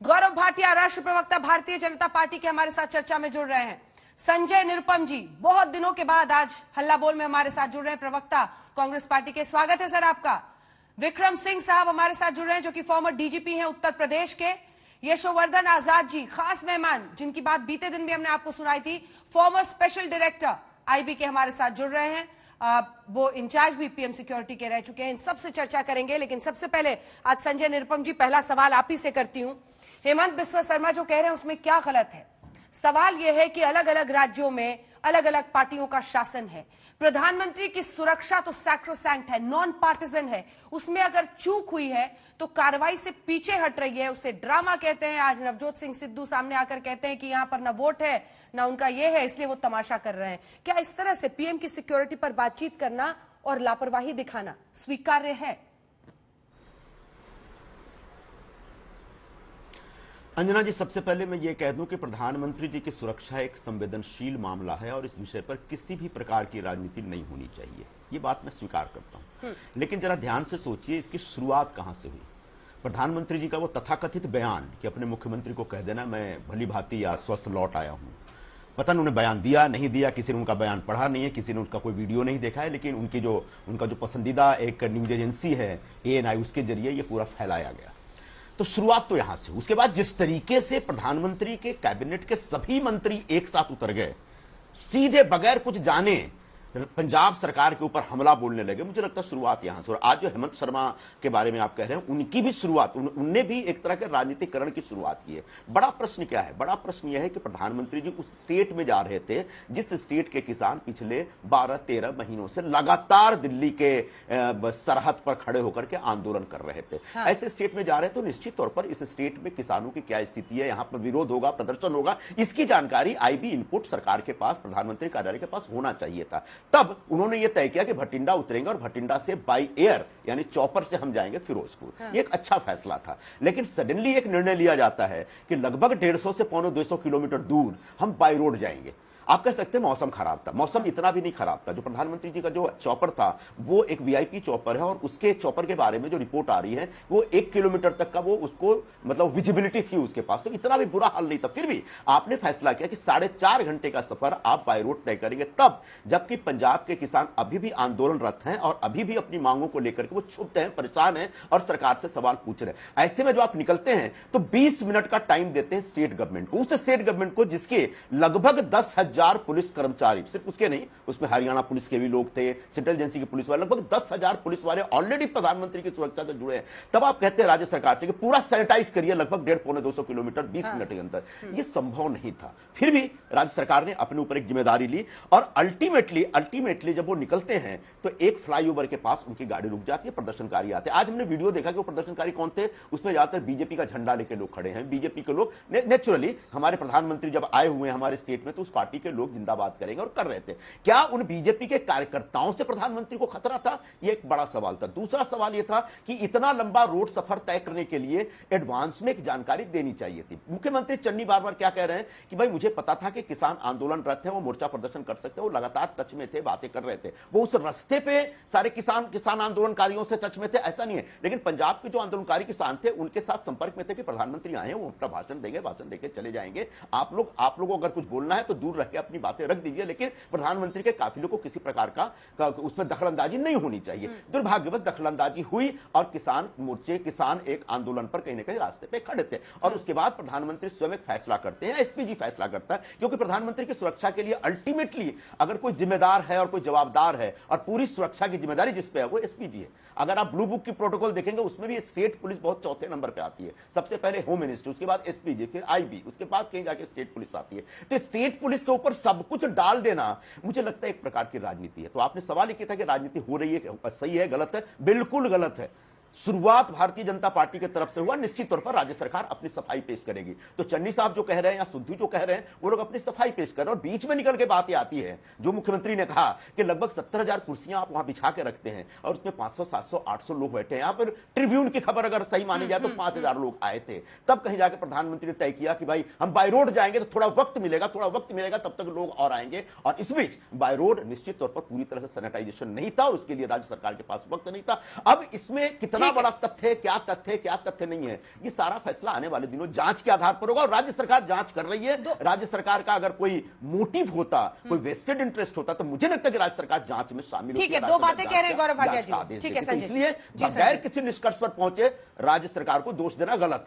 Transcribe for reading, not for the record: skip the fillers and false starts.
गौरव भाटिया, राष्ट्रीय प्रवक्ता भारतीय जनता पार्टी के हमारे साथ चर्चा में जुड़ रहे हैं। संजय निरुपम जी, बहुत दिनों के बाद आज हल्ला बोल में हमारे साथ जुड़ रहे हैं, प्रवक्ता कांग्रेस पार्टी के। स्वागत है सर आपका। विक्रम सिंह साहब हमारे साथ जुड़ रहे हैं, जो कि फॉर्मर डीजीपी हैं उत्तर प्रदेश के। यशोवर्धन आजाद जी, खास मेहमान, जिनकी बात बीते दिन भी हमने आपको सुनाई थी, फॉर्मर स्पेशल डायरेक्टर आईबी के हमारे साथ जुड़ रहे हैं। वो इंचार्ज भी पीएम सिक्योरिटी के रह चुके हैं। इन सबसे चर्चा करेंगे, लेकिन सबसे पहले आज संजय निरुपम जी, पहला सवाल आप ही से करती हूं। हेमंत बिस्वा शर्मा जो कह रहे हैं उसमें क्या गलत है? सवाल यह है कि अलग अलग राज्यों में अलग अलग पार्टियों का शासन है। प्रधानमंत्री की सुरक्षा तो सैक्रोसैंक्ट है, नॉन पार्टिजन है। उसमें अगर चूक हुई है तो कार्रवाई से पीछे हट रही है, उसे ड्रामा कहते हैं। आज नवजोत सिंह सिद्धू सामने आकर कहते हैं कि यहां पर ना वोट है ना उनका ये है, इसलिए वो तमाशा कर रहे हैं। क्या इस तरह से पीएम की सिक्योरिटी पर बातचीत करना और लापरवाही दिखाना स्वीकार्य है? अंजना जी, सबसे पहले मैं ये कह दूं कि प्रधानमंत्री जी की सुरक्षा एक संवेदनशील मामला है और इस विषय पर किसी भी प्रकार की राजनीति नहीं होनी चाहिए। ये बात मैं स्वीकार करता हूं, लेकिन जरा ध्यान से सोचिए इसकी शुरुआत कहां से हुई। प्रधानमंत्री जी का वो तथाकथित बयान कि अपने मुख्यमंत्री को कह देना मैं भली भांति या स्वस्थ लौट आया हूं, पता नहीं उन्होंने बयान दिया नहीं दिया, किसी ने उनका बयान पढ़ा नहीं है, किसी ने उसका कोई वीडियो नहीं देखा है, लेकिन उनका जो पसंदीदा एक न्यूज एजेंसी है ANI, उसके जरिए ये पूरा फैलाया गया। तो शुरुआत तो यहां से। उसके बाद जिस तरीके से प्रधानमंत्री के कैबिनेट के सभी मंत्री एक साथ उतर गए, सीधे बगैर कुछ जाने पंजाब सरकार के ऊपर हमला बोलने लगे, मुझे लगता है शुरुआत यहां से। और आज जो हेमंत शर्मा के बारे में आप कह रहे हैं, उनकी भी शुरुआत, उनने भी एक तरह के राजनीतिकरण की शुरुआत की है। बड़ा प्रश्न क्या है? बड़ा प्रश्न यह है कि प्रधानमंत्री जी उस स्टेट में जा रहे थे जिस स्टेट के किसान पिछले 12-13 महीनों से लगातार दिल्ली के सरहद पर खड़े होकर के आंदोलन कर रहे थे। हाँ। ऐसे स्टेट में जा रहे हैं तो निश्चित तौर पर इस स्टेट में किसानों की क्या स्थिति है, यहां पर विरोध होगा, प्रदर्शन होगा, इसकी जानकारी आईबी इनपुट सरकार के पास, प्रधानमंत्री कार्यालय के पास होना चाहिए था। तब उन्होंने यह तय किया कि भटिंडा उतरेंगे और भटिंडा से बाई एयर यानी चॉपर से हम जाएंगे फिरोजपुर। हाँ। ये एक अच्छा फैसला था, लेकिन सडनली एक निर्णय लिया जाता है कि लगभग 150 से 250 किलोमीटर दूर हम बाई रोड जाएंगे। आप कह सकते हैं मौसम खराब था, मौसम इतना भी नहीं खराब था। जो प्रधानमंत्री जी का जो चॉपर था वो एक वीआईपी चॉपर है और उसके चॉपर के बारे में जो रिपोर्ट आ रही है वो 1 किलोमीटर तक का वो उसको मतलब विजिबिलिटी थी उसके पास, तो इतना भी बुरा हाल नहीं था। फिर भी आपने फैसला किया कि 4.5 घंटे का सफर आप बाय रोड तय करेंगे, तब जबकि पंजाब के किसान अभी भी आंदोलनरत हैं और अभी भी अपनी मांगों को लेकर के वो क्षुब्ध हैं, परेशान हैं और सरकार से सवाल पूछ रहे हैं। ऐसे में जो आप निकलते हैं तो 20 मिनट का टाइम देते हैं स्टेट गवर्नमेंट को, उस स्टेट गवर्नमेंट को जिसके लगभग 10,000 पुलिस कर्मचारी, सिर्फ उसके नहीं, उसमें हरियाणा पुलिस के भी लोग थे, सेंट्रल एजेंसी के पुलिस वाले, लगभग 10,000 पुलिस वाले ऑलरेडी प्रधानमंत्री की सुरक्षा से जुड़े हैं। तब आप कहते हैं राज्य सरकार से कि पूरा सैनिटाइज करिए लगभग 150-200 किलोमीटर 20 मिनट के अंदर। यह संभव नहीं था। फिर भी राज्य सरकार ने अपने ऊपर एक जिम्मेदारी ली और अल्टीमेटली जब वो निकलते हैं तो एक फ्लाईओवर के पास उनकी गाड़ी रुक जाती है, प्रदर्शनकारी आते हैं। आज हमने वीडियो देखा कि वो प्रदर्शनकारी कौन थे, उसमें ज्यादातर बीजेपी का झंडा लेके लोग खड़े हैं। बीजेपी के लोग नेचुरली, हमारे प्रधानमंत्री जब आए हुए हैं हमारे स्टेट में तो उस पार्टी के लोग जिंदाबाद करेंगे और कर रहे थे। क्या उन बीजेपी के कार्यकर्ताओं से प्रधानमंत्री को खतरा था? यह एक बड़ा सवाल था। दूसरा सवाल यह था कि इतना लंबा रोड सफर तय करने के लिए एडवांस में एक जानकारी देनी चाहिए थी। मुख्यमंत्री चन्नी बार बार क्या कह रहे हैं कि भाई मुझे पता था कि किसान आंदोलनरत हैं, वो मोर्चा प्रदर्शन कर सकते हैं, वो लगातार टच में थे, बातें कर रहे थे, वो उस रास्ते पे सारे किसान आंदोलनकारियों से टच में थे, ऐसा नहीं है। लेकिन पंजाब के जो आंदोलनकारी किसान थे उनके साथ संपर्क में थे कि प्रधानमंत्री आए हैं, वो अपना भाषण देंगे, भाषण देके चले जाएंगे, आप लोगों को अगर कुछ बोलना है तो दूर रख के अपनी बातें रख दीजिए, लेकिन प्रधानमंत्री के काफिले को किसी प्रकार का उसमें दखलंदाजी नहीं होनी चाहिए। दुर्भाग्यवश दखलंदाजी हुई और किसान एक आंदोलन पर कहीं ना कहीं रास्ते पे खड़े थे। और उसके बाद प्रधानमंत्री स्वयं एक फैसला करते हैं, एसपीजी फैसला करता है, क्योंकि प्रधानमंत्री की सुरक्षा के लिए अल्टीमेटली अगर कोई जिम्मेदार है और कोई जवाबदार है और पूरी सुरक्षा की जिम्मेदारी जिस पे है वो एसपीजी है। अगर आप ब्लू बुक की प्रोटोकॉल देखेंगे उसमें भी स्टेट पुलिस बहुत चौथे नंबर पे आती है। सबसे पहले होम मिनिस्टर, उसके बाद एसपीजी, फिर आईबी, उसके बाद कहीं जाके स्टेट पुलिस आती है। तो स्टेट पुलिस के ऊपर सब कुछ डाल देना मुझे लगता है एक प्रकार की राजनीति है। तो आपने सवाल किया था कि राजनीति हो रही है, सही है, गलत है? बिल्कुल गलत है। शुरुआत भारतीय जनता पार्टी की तरफ से हुआ, निश्चित तौर पर राज्य सरकार अपनी सफाई पेश करेगी। तो चन्नी साहब जो कह रहे हैं या सिद्धू जो कह रहे हैं वो लोग अपनी सफाई पेश कर रहे हैं और बीच में निकल के बात ये आती है जो मुख्यमंत्री ने कहा कि लगभग 70,000 कुर्सियां आप वहां बिछा के रखते हैं और उसमें 500, 700, 800 लोग बैठे हैं। यहां पर ट्रिब्यून की खबर अगर सही मानी जाए तो 5,000 लोग आए थे। तब कहीं जाकर प्रधानमंत्री ने तय किया कि भाई हम बाय रोड जाएंगे तो थोड़ा वक्त मिलेगा, तब तक लोग और आएंगे। और इस बीच बाय रोड निश्चित तौर पर पूरी तरह से सैनिटाइजेशन नहीं था और उसके लिए राज्य सरकार के पास वक्त नहीं था। अब इसमें कितना कितना बड़ा तथ्य है, क्या तथ्य है, क्या तथ्य नहीं है, ये सारा फैसला आने वाले दिनों जांच के आधार पर होगा। और राज्य सरकार जांच कर रही है। राज्य सरकार का अगर कोई मोटिव होता, कोई वेस्टेड इंटरेस्ट होता, तो मुझे लगता है कि राज्य सरकार जांच में शामिल ठीक है, दो बातें कह रहे हैं गौरव भाटिया जी। ठीक है संजय, इसलिए बगैर किसी निष्कर्ष पर पहुंचे राज्य सरकार को दोष देना गलत है।